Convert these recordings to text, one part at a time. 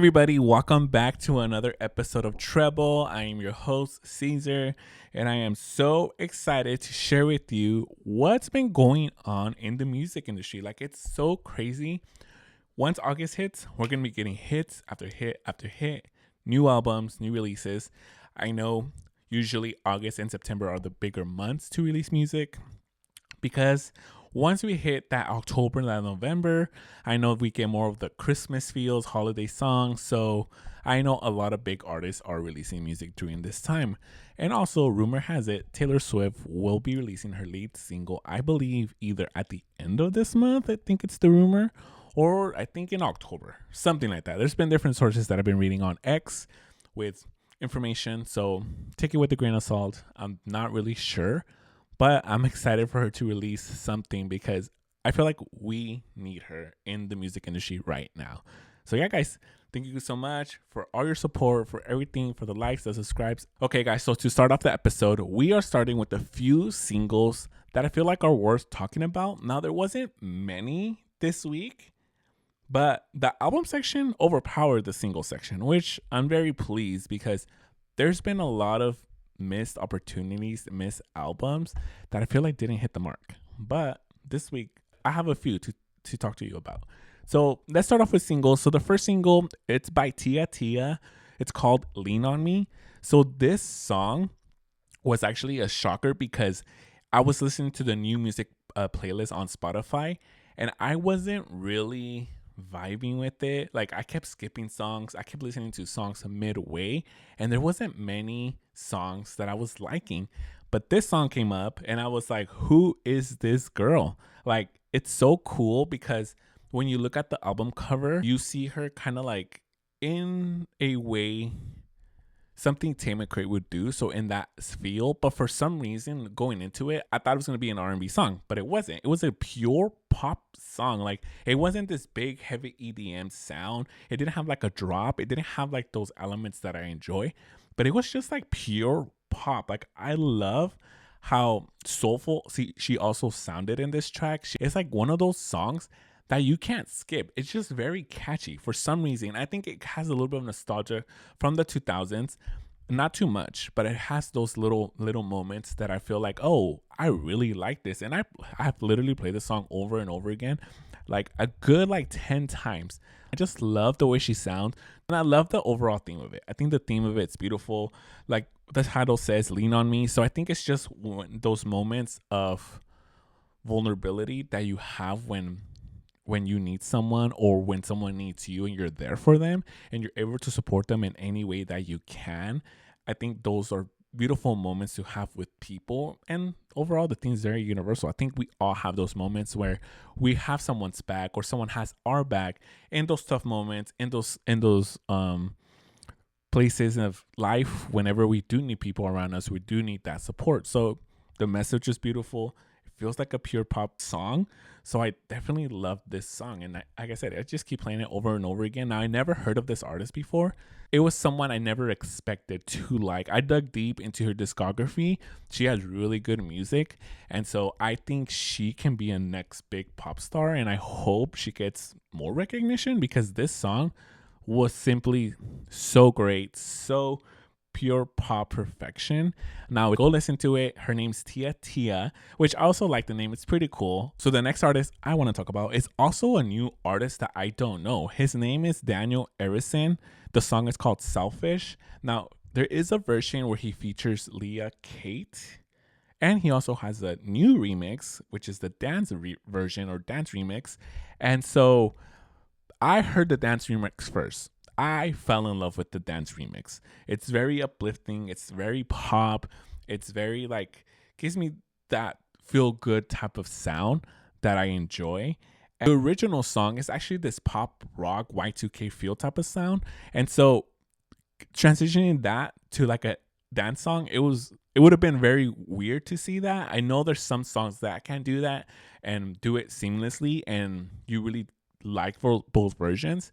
everybody? Welcome back to another episode of Treble. I am your host, Caesar, and I am so excited to share with you what's been going on in the music industry. Like, it's so crazy. Once August hits, we're going to be getting hits after hit after hit, new albums, new releases. I know usually August and September are the bigger months to release music because once we hit that October and that November, I know we get more of the Christmas feels, holiday songs. So I know a lot of big artists are releasing music during this time. And also, rumor has it, Taylor Swift will be releasing her lead single, I believe, either at the end of this month, I think it's the rumor, or I think in October, something like that. There's been different sources that I've been reading on X with information. So take it with a grain of salt. I'm not really sure. But I'm excited for her to release something because I feel like we need her in the music industry right now. So yeah, guys, thank you so much for all your support, for everything, for the likes, the subscribes. Okay, guys, so to start off the episode, we are starting with a few singles that I feel like are worth talking about. Now, there wasn't many this week, but the album section overpowered the single section, which I'm very pleased because there's been a lot of missed opportunities, missed albums that I feel like didn't hit the mark. But this week, I have a few to talk to you about. So let's start off with singles. So the first single, it's by Tia. It's called Lean On Me. So this song was actually a shocker because I was listening to the new music playlist on Spotify and I wasn't really vibing with it. Like, I kept skipping songs. I kept listening to songs midway and there wasn't many songs that I was liking. But this song came up and I was like, who is this girl? Like, it's so cool because when you look at the album cover, you see her kind of like in a way something Tay McRae would do, so in that feel. But for some reason, going into it, I thought it was going to be an R&B song, but it wasn't. It was a pure pop song. Like, it wasn't this big, heavy EDM sound. It didn't have like a drop. It didn't have like those elements that I enjoy, but it was just like pure pop. Like, I love how soulful she also sounded in this track. It's like one of those songs that you can't skip. It's just very catchy for some reason. I think it has a little bit of nostalgia from the 2000s. Not too much, but it has those little moments that I feel like, oh, I really like this. And I've literally played this song over and over again, like a good 10 times. I just love the way she sounds. And I love the overall theme of it. I think the theme of it's beautiful. Like the title says, Lean On Me. So I think it's just those moments of vulnerability that you have when you need someone or when someone needs you and you're there for them and you're able to support them in any way that you can. I think those are beautiful moments to have with people. And overall, the thing is very universal. I think we all have those moments where we have someone's back or someone has our back in those tough moments, in those places of life. Whenever we do need people around us, we do need that support. So the message is beautiful. It feels like a pure pop song. So I definitely love this song. And like I said, I just keep playing it over and over again. Now, I never heard of this artist before. It was someone I never expected to like. I dug deep into her discography. She has really good music. And so I think she can be a next big pop star. And I hope she gets more recognition because this song was simply so great. So pure pop perfection. Now go listen to it. Her name's Tia, which I also like the name. It's pretty cool. So the next artist I want to talk about is also a new artist that I don't know. His name is Daniel Arison. The song is called Selfish. Now there is a version where he features Leah Kate, and he also has a new remix, which is the dance version or dance remix. And so I heard the dance remix first. I fell in love with the dance remix. It's very uplifting. It's very pop. It's very gives me that feel good type of sound that I enjoy. And the original song is actually this pop rock Y2K feel type of sound. And so transitioning that to like a dance song, it would have been very weird to see that. I know there's some songs that can do that and do it seamlessly and you really like for both versions.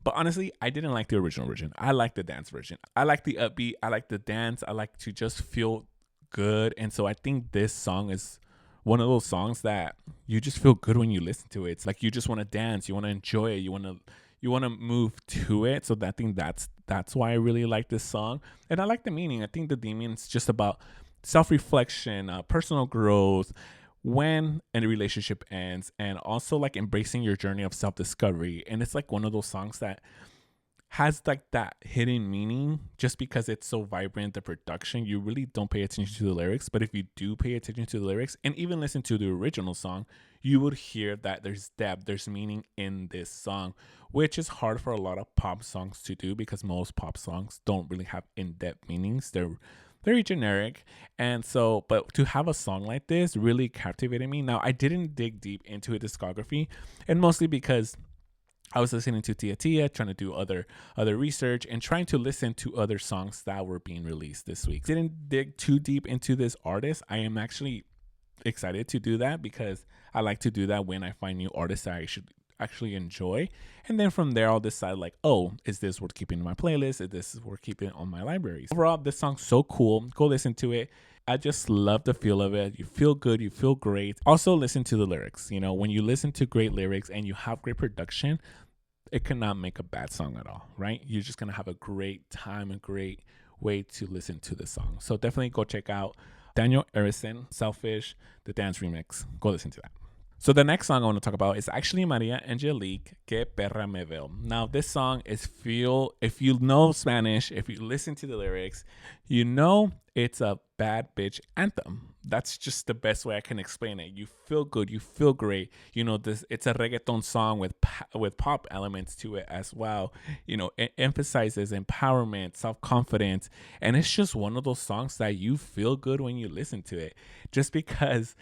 But honestly, I didn't like the original version. I like the dance version. I like the upbeat. I like the dance. I like to just feel good. And so I think this song is one of those songs that you just feel good when you listen to it. It's like you just want to dance. You want to enjoy it. You want to you want to move to it. So I think that's why I really like this song, and I like the meaning. I think the demon's just about self-reflection, personal growth, when a relationship ends, and also like embracing your journey of self-discovery. And it's like one of those songs that has like that hidden meaning. Just because it's so vibrant, the production, you really don't pay attention to the lyrics, but if you do pay attention to the lyrics and even listen to the original song, you would hear that there's depth, there's meaning in this song, which is hard for a lot of pop songs to do, because most pop songs don't really have in-depth meanings. They're very generic. And so, but to have a song like this really captivated me. Now, I didn't dig deep into a discography, and mostly because I was listening to Tia Tia, trying to do other research and trying to listen to other songs that were being released this week. Didn't dig too deep into this artist. I am actually excited to do that, because I like to do that when I find new artists that I should actually enjoy. And then from there, I'll decide like, oh, is this worth keeping in my playlist? Is this worth keeping on my libraries? Overall, this song's so cool. Go listen to it. I just love the feel of it. You feel good. You feel great. Also, listen to the lyrics. You know, when you listen to great lyrics and you have great production, it cannot make a bad song at all, right? You're just going to have a great time, a great way to listen to the song. So definitely go check out Daniel Arison, Selfish, the dance remix. Go listen to that. So the next song I want to talk about is actually Maria Angelique, Que Perra Me Veo. Now this song is if you know Spanish, if you listen to the lyrics, you know it's a bad bitch anthem. That's just the best way I can explain it. You feel good, you feel great. You know, it's a reggaeton song with pop elements to it as well. You know, it emphasizes empowerment, self-confidence, and it's just one of those songs that you feel good when you listen to it, just because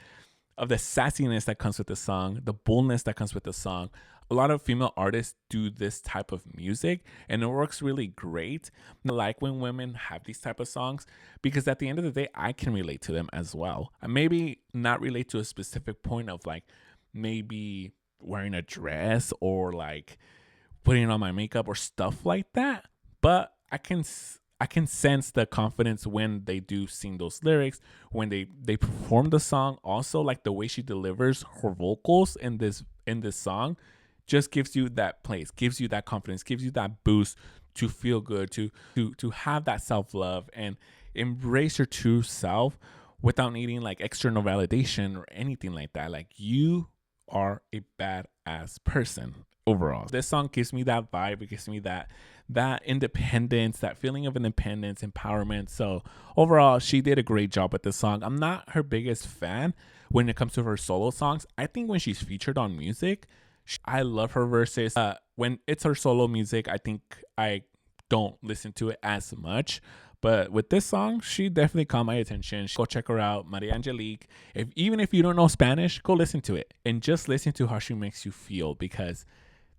of the sassiness that comes with the song, the boldness that comes with the song. A lot of female artists do this type of music, and it works really great. I like when women have these type of songs, because at the end of the day, I can relate to them as well. I maybe not relate to a specific point of like maybe wearing a dress or like putting on my makeup or stuff like that, but I can sense the confidence when they do sing those lyrics, when they perform the song. Also, like the way she delivers her vocals in this song just gives you that place, gives you that confidence, gives you that boost to feel good, to have that self-love and embrace your true self without needing like external validation or anything like that. Like, you are a badass person overall. This song gives me that vibe. It gives me that independence, that feeling of independence, empowerment. So overall, she did a great job with this song. I'm not her biggest fan when it comes to her solo songs. I think when she's featured on music, I love her verses. When it's her solo music, I think I don't listen to it as much. But with this song, she definitely caught my attention. Go check her out, Maria Angelique. Even if you don't know Spanish, go listen to it and just listen to how she makes you feel, because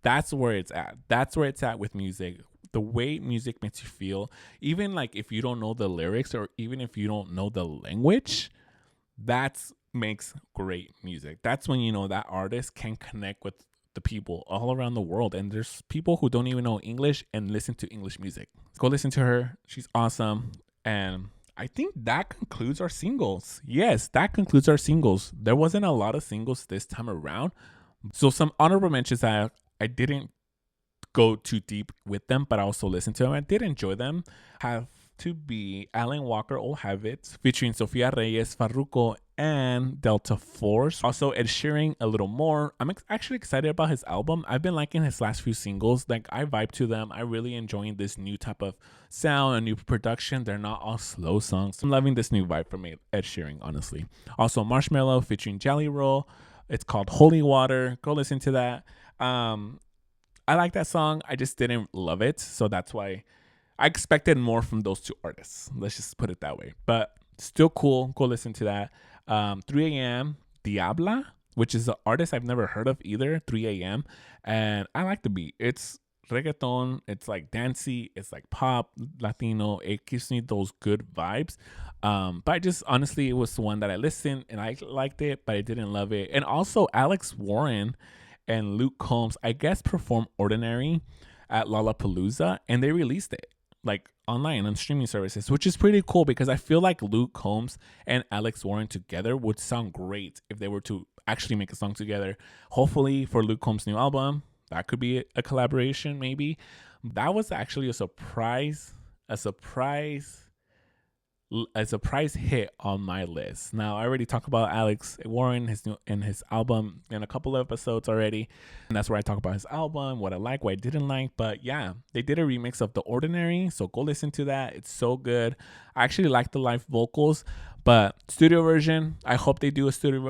that's where it's at. That's where it's at with music. The way music makes you feel, even like if you don't know the lyrics or even if you don't know the language, that makes great music. That's when you know that artist can connect with the people all around the world. And there's people who don't even know English and listen to English music. Go listen to her. She's awesome. And I think that concludes our singles. Yes, that concludes our singles. There wasn't a lot of singles this time around. So some honorable mentions that I didn't go too deep with them, but I also listened to them. I did enjoy them. Have to be Alan Walker, All Habits, featuring Sofia Reyes, Farruko, and Delta Force. Also Ed Sheeran, A Little More. I'm actually excited about his album. I've been liking his last few singles. Like, I vibe to them. I really enjoying this new type of sound, a new production. They're not all slow songs. I'm loving this new vibe from Ed Sheeran, honestly. Also Marshmello featuring Jelly Roll. It's called Holy Water. Go listen to that. I like that song. I just didn't love it. So that's why I expected more from those two artists. Let's just put it that way. But still cool. Go listen to that. 3 a.m. Diabla, which is an artist I've never heard of either. 3 a.m. And I like the beat. It's reggaeton. It's like dancey. It's like pop, Latino. It gives me those good vibes. But I just, honestly, it was the one that I listened and I liked it, but I didn't love it. And also Alex Warren and Luke Combs, I guess, performed Ordinary at Lollapalooza, and they released it like online on streaming services, which is pretty cool, because I feel like Luke Combs and Alex Warren together would sound great if they were to actually make a song together. Hopefully for Luke Combs' new album, that could be a collaboration maybe. That was actually a surprise a surprise hit on my list. Now, I already talked about Alex Warren, his album in a couple of episodes already, and that's where I talk about his album, what I like, what I didn't like. But yeah, they did a remix of The Ordinary, so go listen to that. It's so good. I actually like the live vocals, but studio version, I hope they do a studio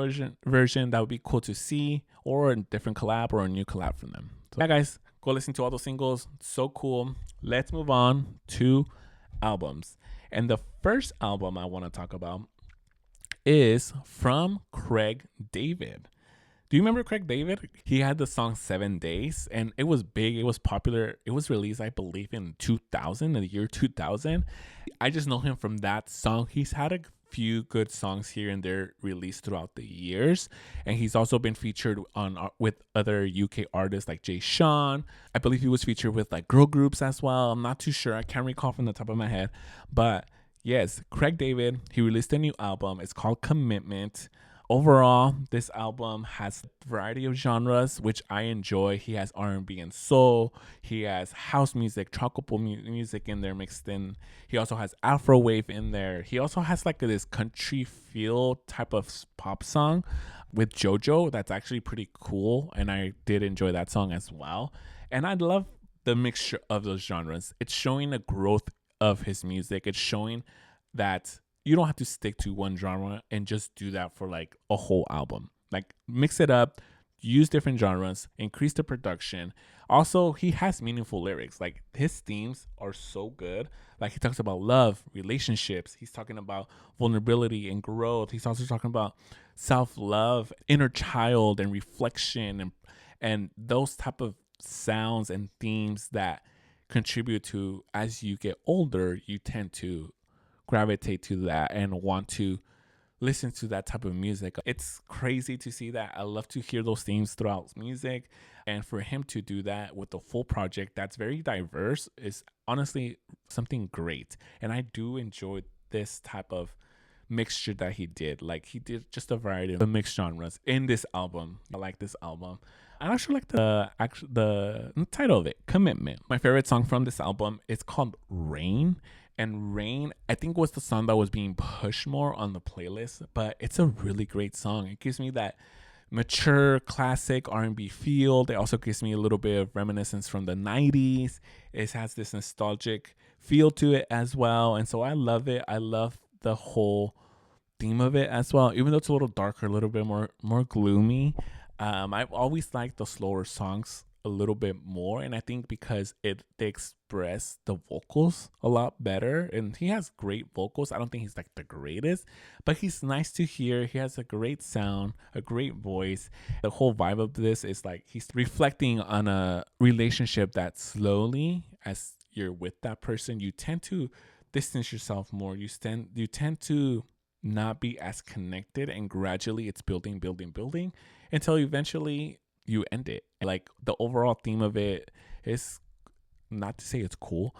version. That would be cool to see, or a different collab or a new collab from them. So yeah, guys, go listen to all those singles. So cool. Let's move on to albums. And the first album I want to talk about is from Craig David. Do you remember Craig David? He had the song 7 Days, and it was big. It was popular. It was released, I believe, in 2000, in the year 2000. I just know him from that song. He's had a few good songs here and there released throughout the years, and he's also been featured on with other UK artists like Jay Sean. I believe he was featured with like girl groups as well. I'm not too sure. I can't recall from the top of my head, but yes, Craig David, he released a new album. It's called Commitment. Overall, this album has a variety of genres, which I enjoy. He has R&B and soul. He has house music, tropical music in there mixed in. He also has Afro wave in there. He also has like this country feel type of pop song with JoJo. That's actually pretty cool, and I did enjoy that song as well. And I love the mixture of those genres. It's showing a growth of his music. It's showing that you don't have to stick to one genre and just do that for like a whole album. Like mix it up, use different genres, increase the production. Also, he has meaningful lyrics. Like his themes are so good. Like he talks about love, relationships. He's talking about vulnerability and growth. He's also talking about self-love, inner child and reflection and those type of sounds and themes that contribute to, as you get older, you tend to gravitate to that and want to listen to that type of music. It's crazy to see that. I love to hear those themes throughout music, and for him to do that with the full project that's very diverse is honestly something great. And I do enjoy this type of mixture that he did. Like he did just a variety of mixed genres in this album. I like this album. I actually like the title of it, Commitment. My favorite song from this album is called Rain. And Rain, I think, was the song that was being pushed more on the playlist, but it's a really great song. It gives me that mature classic R&B feel. It also gives me a little bit of reminiscence from the 90s. It has this nostalgic feel to it as well. And so I love it. I love the whole theme of it as well, even though it's a little darker, a little bit more gloomy. I've always liked the slower songs a little bit more, and I think because they express the vocals a lot better, and he has great vocals. I don't think he's like the greatest, but he's nice to hear. He has a great sound, a great voice. The whole vibe of this is like he's reflecting on a relationship that slowly, as you're with that person, you tend to distance yourself more. You tend to not be as connected, and gradually it's building until eventually you end it. Like the overall theme of it is, not to say it's cool,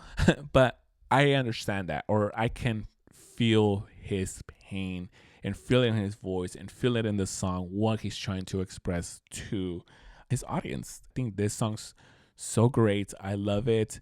but I understand that, or I can feel his pain and feel it in his voice and feel it in the song, what he's trying to express to his audience. I think this song's so great. I love it.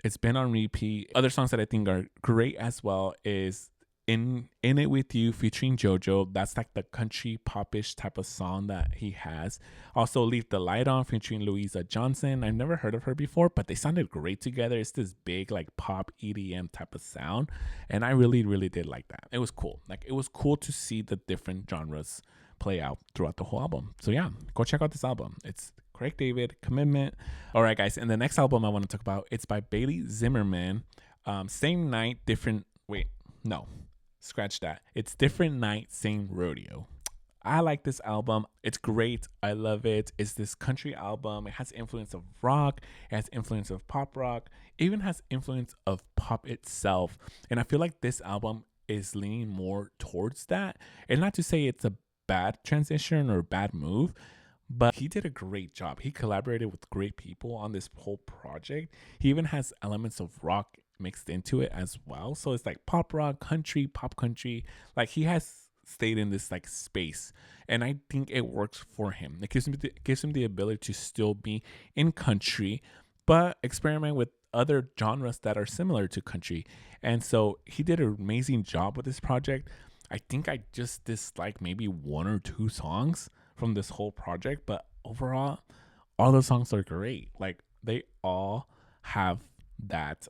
It's been on repeat. Other songs that I think are great as well is In It With You featuring JoJo. That's like the country popish type of song that he has. Also Leave the Light On featuring Louisa Johnson. I've never heard of her before, but they sounded great together. It's this big like pop EDM type of sound, and I really did like that. It was cool. Like it was cool to see the different genres play out throughout the whole album. So yeah, go check out this album. It's Craig David, Commitment. All right, guys, and the next album I want to talk about, it's by Bailey Zimmerman. Same Night, Different. Wait, no. Scratch that. It's Different Night, Same Rodeo. I like this album. It's great. I love it. It's this country album. It has influence of rock. It has influence of pop rock. It even has influence of pop itself. And I feel like this album is leaning more towards that. And not to say it's a bad transition or a bad move, but he did a great job. He collaborated with great people on this whole project. He even has elements of rock mixed into it as well. So it's like pop rock, country, pop country. Like he has stayed in this like space, and I think it works for him. It gives him the ability to still be in country, but experiment with other genres that are similar to country. And so he did an amazing job with this project. I think I just dislike maybe one or two songs from this whole project, but overall, all the songs are great. Like they all have that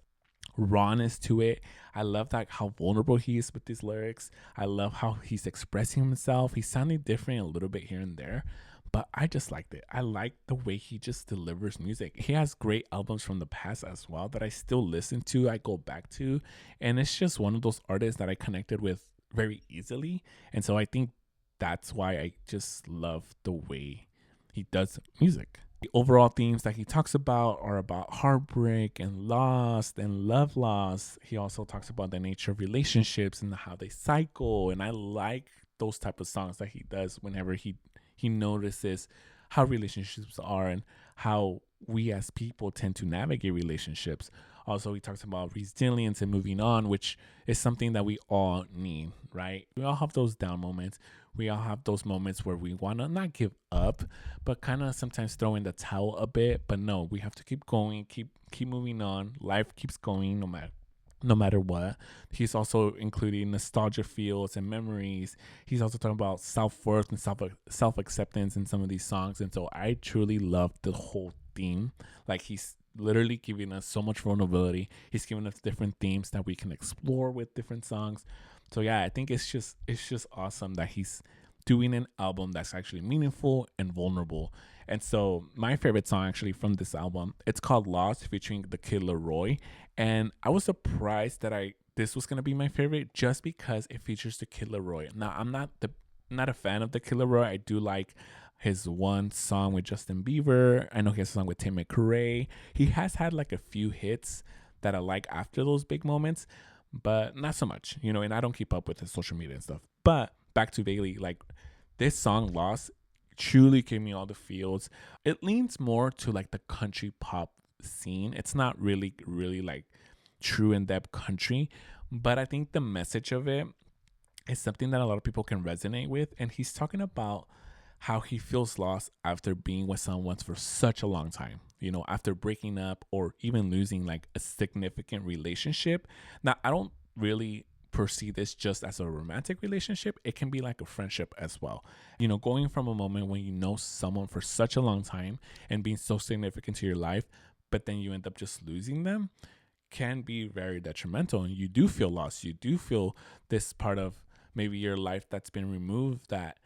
rawness to it. I love that how vulnerable he is with these lyrics. I love how he's expressing himself. He's sounding different a little bit here and there, but I just liked it. I like the way he just delivers music. He has great albums from the past as well that I still listen to, I go back to, and it's just one of those artists that I connected with very easily. And so I think that's why I just love the way he does music. The overall themes that he talks about are about heartbreak and loss and love loss. He also talks about the nature of relationships and how they cycle. And I like those type of songs that he does whenever he notices how relationships are and how we as people tend to navigate relationships. Also, he talks about resilience and moving on, which is something that we all need, right? We all have those down moments. We all have those moments where we want to not give up, but kind of sometimes throw in the towel a bit. But no, we have to keep going, keep moving on. Life keeps going no matter what. He's also including nostalgia feels and memories. He's also talking about self-worth and self-acceptance in some of these songs. And so I truly love the whole theme. Like he's literally giving us so much vulnerability. He's giving us different themes that we can explore with different songs. So yeah, I think it's just awesome that he's doing an album that's actually meaningful and vulnerable. And so my favorite song actually from this album, it's called Lost, featuring the Kid Laroi. And I was surprised that this was gonna be my favorite just because it features the Kid Laroi. Now I'm not a fan of the Kid Laroi. I do like his one song with Justin Bieber. I know he has a song with Tim McRae. He has had like a few hits that I like after those big moments, but not so much, and I don't keep up with his social media and stuff. But back to Bailey, like this song Lost truly gave me all the feels. It leans more to like the country pop scene. It's not really like true in-depth country, but I think the message of it is something that a lot of people can resonate with. And he's talking about how he feels lost after being with someone for such a long time, after breaking up or even losing like a significant relationship. Now, I don't really perceive this just as a romantic relationship. It can be like a friendship as well. Going from a moment when you know someone for such a long time and being so significant to your life, but then you end up just losing them can be very detrimental. And you do feel lost. You do feel this part of maybe your life that's been removed that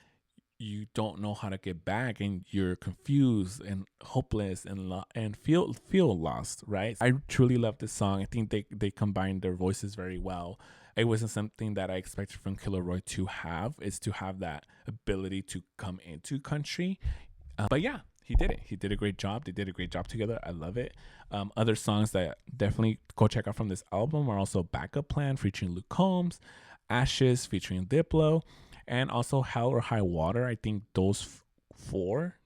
you don't know how to get back, and you're confused and hopeless and feel lost, right? I truly love this song. I think they combined their voices very well. It wasn't something that I expected from Kid Laroi to have, is to have that ability to come into country. But yeah, he did it. He did a great job. They did a great job together. I love it. Other songs that definitely go check out from this album are also Backup Plan featuring Luke Combs, Ashes featuring Diplo, and also Hell or High Water. I think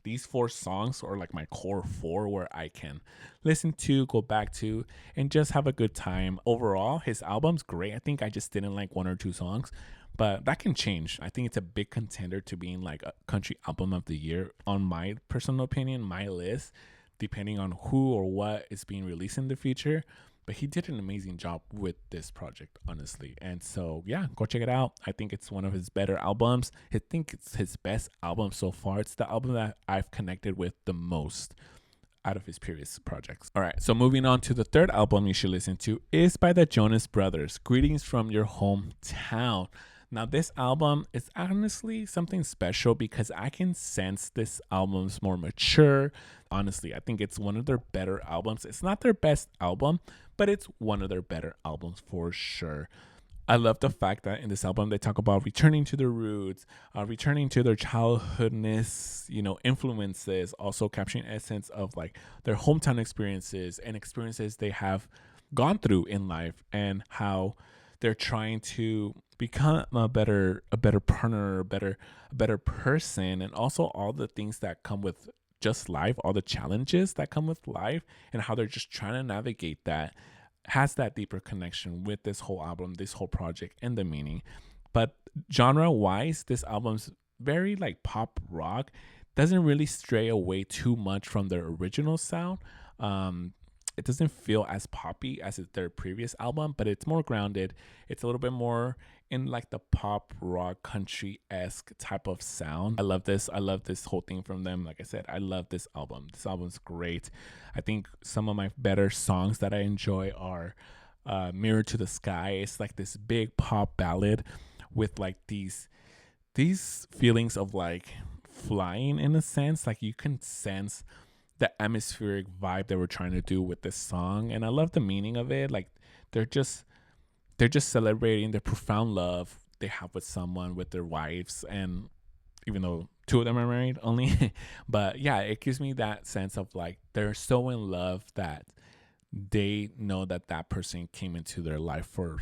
these four songs are like my core four where I can listen to, go back to, and just have a good time. Overall, his album's great. I think I just didn't like one or two songs, but that can change. I think it's a big contender to being like a country album of the year on my personal opinion, my list, depending on who or what is being released in the future. But he did an amazing job with this project, honestly. And so, yeah, go check it out. I think it's one of his better albums. I think it's his best album so far. It's the album that I've connected with the most out of his previous projects. All right, so moving on to the third album you should listen to is by the Jonas Brothers, Greetings from Your Hometown. Now, this album is honestly something special because I can sense this album's more mature. Honestly, I think it's one of their better albums. It's not their best album, but it's one of their better albums for sure. I love the fact that in this album, they talk about returning to their roots, returning to their childhoodness, influences, also capturing essence of like their hometown experiences and experiences they have gone through in life, and how they're trying to become a better partner, a better person, and also all the things that come with just life, all the challenges that come with life, and how they're just trying to navigate that. Has that deeper connection with this whole album, this whole project, and the meaning. But genre wise, this album's very like pop rock, doesn't really stray away too much from their original sound. Um, it doesn't feel as poppy as their previous album, but it's more grounded. It's a little bit more in like the pop rock country esque type of sound. I love this. I love this whole thing from them. Like I said, I love this album. This album's great. I think some of my better songs that I enjoy are Mirror to the Sky. It's like this big pop ballad with like these feelings of like flying in a sense. Like you can sense the atmospheric vibe they were trying to do with this song, and I love the meaning of it. Like they're just celebrating the profound love they have with someone, with their wives, and even though two of them are married only, but yeah, it gives me that sense of like they're so in love that they know that that person came into their life for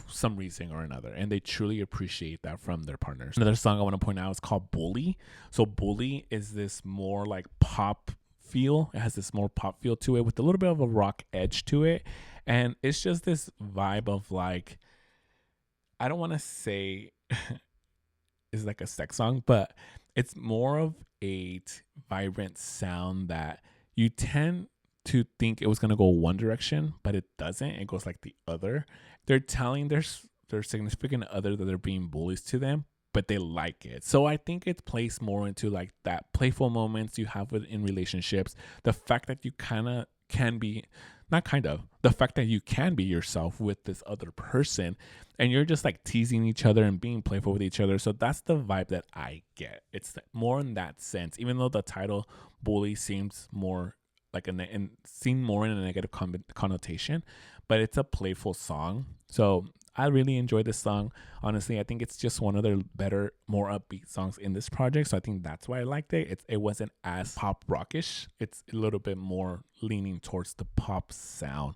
some reason or another, and they truly appreciate that from their partners. Another song I want to point out is called Bully. So Bully is this more like pop feel. It has this more pop feel to it with a little bit of a rock edge to it, and it's just this vibe of like, I don't want to say it's like a sex song, but it's more of a vibrant sound that you tend to think it was gonna go one direction, but it doesn't. It goes like the other. They're telling their significant other that they're being bullies to them, but they like it. So I think it plays more into like that playful moments you have in relationships. The fact that you kind of can be, not kind of, the fact that you can be yourself with this other person, and you're just like teasing each other and being playful with each other. So that's the vibe that I get. It's more in that sense, even though the title Bully seems more like and seen more in a negative connotation, but it's a playful song. So I really enjoy this song. Honestly, I think it's just one of their better, more upbeat songs in this project. So I think that's why I liked it. It wasn't as pop rockish. It's a little bit more leaning towards the pop sound.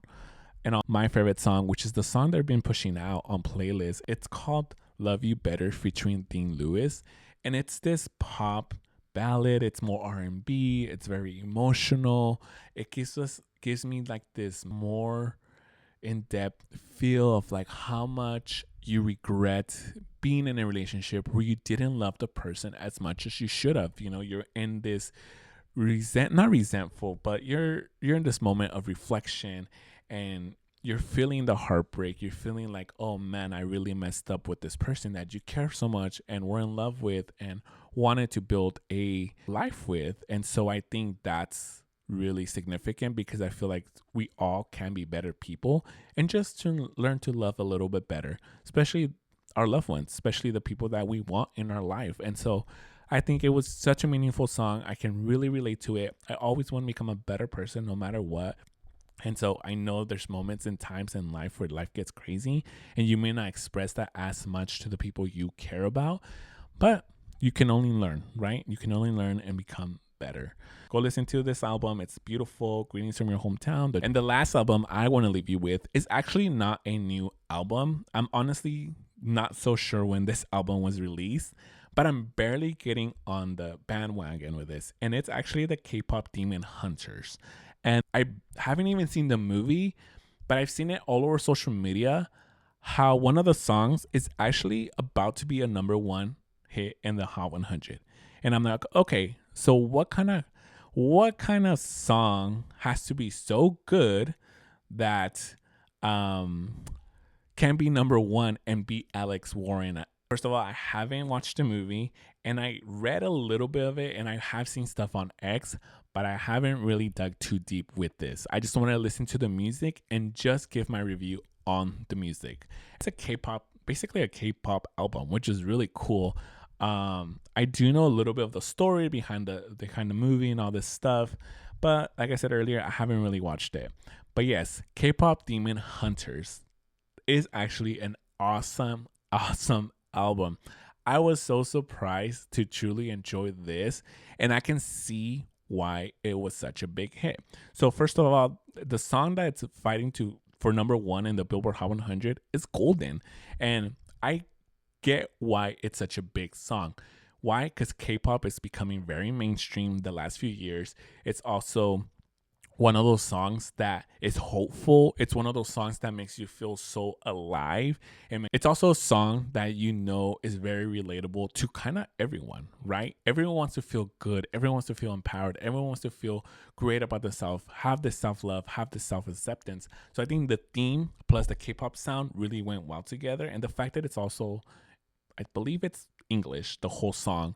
And my favorite song, which is the song they've been pushing out on playlists, it's called Love You Better featuring Dean Lewis. And it's this pop ballad. It's more R&B. It's very emotional. It gives me like this more in-depth feel of like how much you regret being in a relationship where you didn't love the person as much as you should have. You know, you're in this not resentful, but you're in this moment of reflection, and you're feeling the heartbreak. You're feeling like, oh man, I really messed up with this person that you care so much and were in love with and wanted to build a life with. And so I think that's really significant, because I feel like we all can be better people and just to learn to love a little bit better, especially our loved ones, especially the people that we want in our life. And so I think it was such a meaningful song. I can really relate to it. I always want to become a better person no matter what. And so I know there's moments and times in life where life gets crazy and you may not express that as much to the people you care about, but you can only learn, right? You can only learn and become better. Go listen to this album. It's beautiful. Greetings from your hometown. And the last album I want to leave you with is actually not a new album. I'm honestly not so sure when this album was released, but I'm barely getting on the bandwagon with this. And it's actually the K-pop Demon Hunters. And I haven't even seen the movie, but I've seen it all over social media, how one of the songs is actually about to be a number one hit in the Hot 100. And I'm like, okay, so what kind of song has to be so good that can be number one and beat Alex Warren? First of all, I haven't watched the movie, and I read a little bit of it, and I have seen stuff on X, but I haven't really dug too deep with this. I just want to listen to the music and just give my review on the music. It's a K-pop, basically a K-pop album, which is really cool. I do know a little bit of the story behind the kind of movie and all this stuff, but like I said earlier, I haven't really watched it. But yes, K-pop Demon Hunters is actually an awesome album. I was so surprised to truly enjoy this, and I can see why it was such a big hit. So first of all, the song that's fighting for number one in the Billboard Hot 100 is Golden, and I get why it's such a big song. Why? Because K-pop is becoming very mainstream the last few years. It's also one of those songs that is hopeful. It's one of those songs that makes you feel so alive. And it's also a song that is very relatable to kind of everyone, right? Everyone wants to feel good. Everyone wants to feel empowered. Everyone wants to feel great about themselves, have this self-love, have this self-acceptance. So I think the theme plus the K-pop sound really went well together. And the fact that it's also, I believe it's English, the whole song,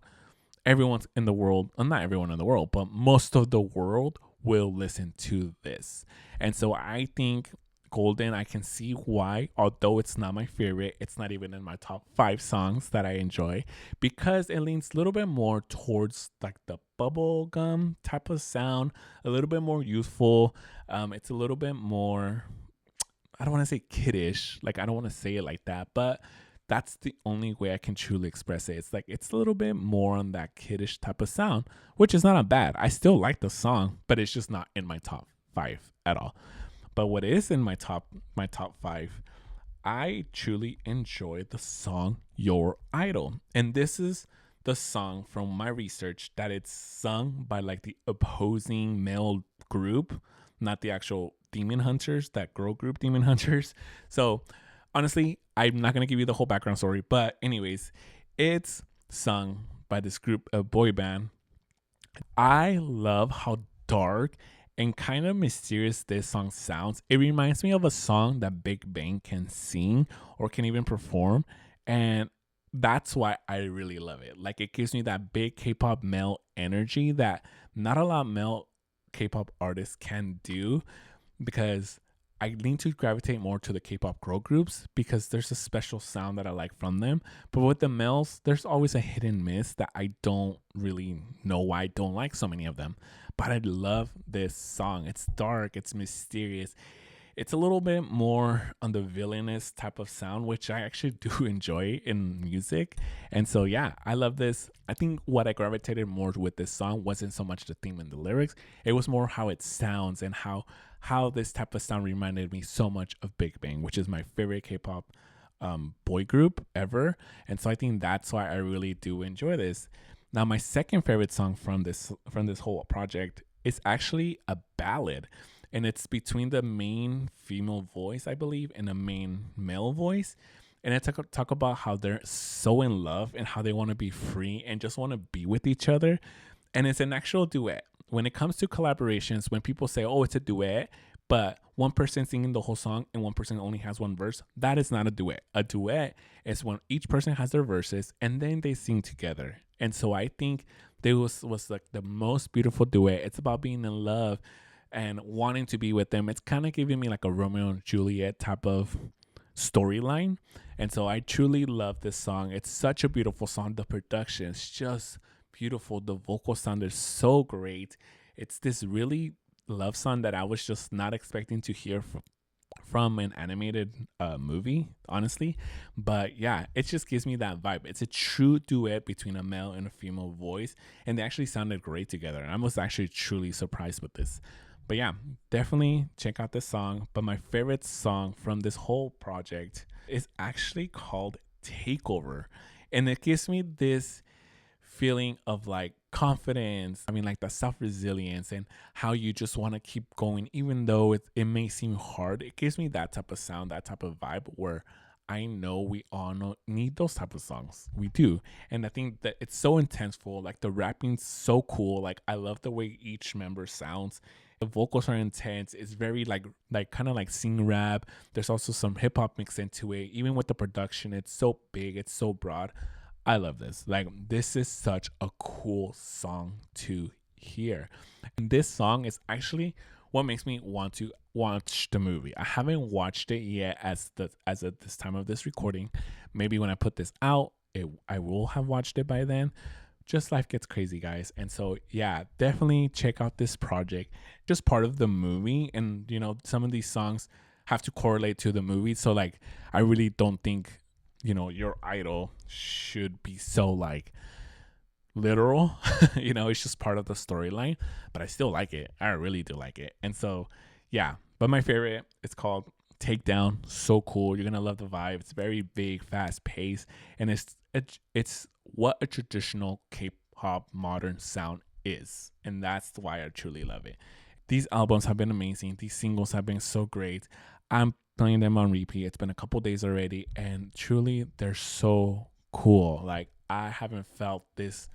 everyone's in the world, well, not everyone in the world, but most of the world will listen to this. And so I think Golden, I can see why, although it's not my favorite, it's not even in my top 5 songs that I enjoy, because it leans a little bit more towards like the bubble gum type of sound, a little bit more youthful. It's a little bit more, I don't want to say kiddish, like I don't want to say it like that, but that's the only way I can truly express it. It's like it's a little bit more on that kiddish type of sound, which is not bad. I still like the song, but it's just not in my top 5 at all. But what is in my top 5, I truly enjoy the song Your Idol. And this is the song from my research that it's sung by like the opposing male group, not the actual Demon Hunters, that girl group Demon Hunters. So honestly, I'm not going to give you the whole background story, but anyways, it's sung by this group, a boy band. I love how dark and kind of mysterious this song sounds. It reminds me of a song that Big Bang can sing or can even perform. And that's why I really love it. Like it gives me that big K-pop male energy that not a lot of male K-pop artists can do, because I lean to gravitate more to the K-pop girl groups because there's a special sound that I like from them. But with the males, there's always a hit and miss that I don't really know why I don't like so many of them. But I love this song. It's dark, it's mysterious. It's a little bit more on the villainous type of sound, which I actually do enjoy in music. And so, yeah, I love this. I think what I gravitated more with this song wasn't so much the theme and the lyrics. It was more how it sounds and how this type of sound reminded me so much of Big Bang, which is my favorite K-pop boy group ever. And so I think that's why I really do enjoy this. Now, my second favorite song from this whole project is actually a ballad, and it's between the main female voice, I believe, and the main male voice. And I talk about how they're so in love and how they want to be free and just want to be with each other. And it's an actual duet. When it comes to collaborations, when people say, oh, it's a duet, but one person singing the whole song and one person only has one verse, that is not a duet. A duet is when each person has their verses and then they sing together. And so I think this was like the most beautiful duet. It's about being in love and wanting to be with them. It's kind of giving me like a Romeo and Juliet type of storyline. And so I truly love this song. It's such a beautiful song. The production is just beautiful. The vocal sound is so great. It's this really love song that I was just not expecting to hear from an animated movie, honestly. But yeah, it just gives me that vibe. It's a true duet between a male and a female voice, and they actually sounded great together. And I was actually truly surprised with this. But yeah, definitely check out this song. But my favorite song from this whole project is actually called Takeover. And it gives me this feeling of like confidence. I mean, like the self-resilience and how you just want to keep going, even though it may seem hard. It gives me that type of sound, that type of vibe where I know we all need those type of songs. We do. And I think that it's so intenseful. Like the rapping's so cool. Like I love the way each member sounds. The vocals are intense. It's very like kind of like sing rap. There's also some hip hop mixed into it. Even with the production, it's so big, it's so broad. I love this. Like this is such a cool song to hear. And this song is actually what makes me want to watch the movie. I haven't watched it yet as of this time of this recording. Maybe when I put this out, I will have watched it by then. Just life gets crazy, guys. And so yeah, definitely check out this project. Just part of the movie, and some of these songs have to correlate to the movie. So like I really don't think Your Idol should be so like literal. It's just part of the storyline, but I still like it. I really do like it. And so yeah, but my favorite, it's called Takedown. So cool. You're gonna love the vibe. It's very big, fast paced, and it's what a traditional K-pop modern sound is, and that's why I truly love it. These albums have been amazing. These singles have been so great. I'm playing them on repeat. It's been a couple days already, and truly, they're so cool. Like, I haven't felt this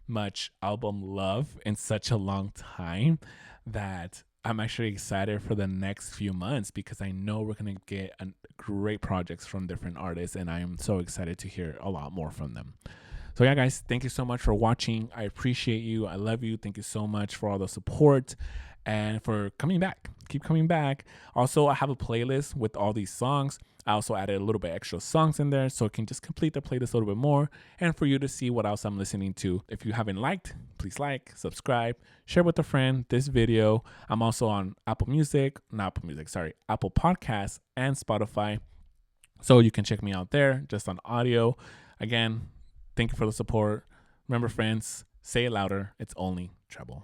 much album love in such a long time that I'm actually excited for the next few months because I know we're going to get great projects from different artists, and I am so excited to hear a lot more from them. So yeah, guys, thank you so much for watching. I appreciate you. I love you. Thank you so much for all the support and for coming back. Keep coming back. Also, I have a playlist with all these songs. I also added a little bit extra songs in there so it can just complete the playlist a little bit more and for you to see what else I'm listening to. If you haven't liked, please like, subscribe, share with a friend this video. I'm also on Apple Podcasts and Spotify. So you can check me out there just on audio. Again, thank you for the support. Remember, friends, say it louder. It's only Treble.